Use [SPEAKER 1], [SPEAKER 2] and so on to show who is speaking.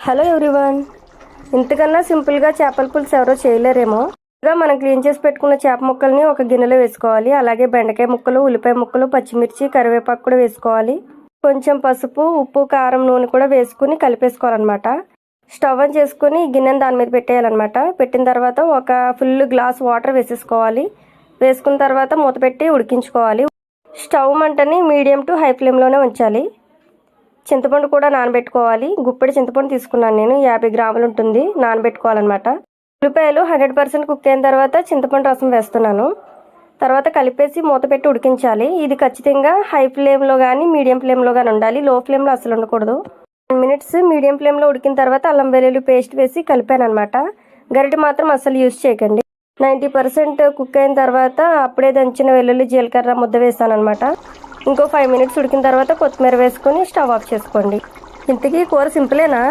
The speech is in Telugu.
[SPEAKER 1] Hello everyone. ఇంతకన్నా సింపుల్గా చేపల పులుసు ఎవరో చేయలేరేమో. మనం క్లీన్ చేసి పెట్టుకున్న చేప ముక్కల్ని ఒక గిన్నెలో వేసుకోవాలి. అలాగే బెండకాయ ముక్కలు, ఉల్లిపాయ ముక్కలు, పచ్చిమిర్చి, కరివేపాకు కూడా వేసుకోవాలి. కొంచెం పసుపు, ఉప్పు, కారం, నూనె కూడా వేసుకుని కలిపేసుకోవాలన్నమాట. స్టవ్ ఆన్ చేసుకుని గిన్నెని దాని మీద పెట్టేయాలన్నమాట. పెట్టిన తర్వాత ఒక ఫుల్ గ్లాస్ వాటర్ వేసేసుకోవాలి. వేసుకున్న తర్వాత మూత పెట్టి ఉడికించుకోవాలి. స్టవ్ మంటని మీడియం టు హై ఫ్లేమ్లోనే ఉంచాలి. చింతపండు కూడా నానబెట్టుకోవాలి. గుప్పెడి చింతపండు తీసుకున్నాను నేను, 50 గ్రాములు ఉంటుంది. నానబెట్టుకోవాలన్నమాట. ఉల్లిపాయలు 100% కుక్ అయిన తర్వాత చింతపండు రసం వేస్తున్నాను. తర్వాత కలిపేసి మూత పెట్టి ఉడికించాలి. ఇది ఖచ్చితంగా హై ఫ్లేమ్లో కానీ మీడియం ఫ్లేమ్లో కానీ ఉండాలి. లో ఫ్లేమ్లో అసలు ఉండకూడదు. 10 మినిట్స్ మీడియం ఫ్లేమ్లో ఉడికిన తర్వాత అల్లం వెల్లుల్లి పేస్ట్ వేసి కలిపాను అనమాట. గరిటె మాత్రం అసలు యూజ్ చేయకండి. 90% కుక్ అయిన తర్వాత అప్పుడే దంచిన వెల్లుల్లి జీలకర్ర ముద్ద వేసాను అనమాట. ఇంకో 5 మినిట్స్ ఉడికిన తర్వాత కొత్తిమీర వేసుకొని స్టవ్ ఆఫ్ చేసుకోండి. ఇంతకీ కూర సింపులేనా?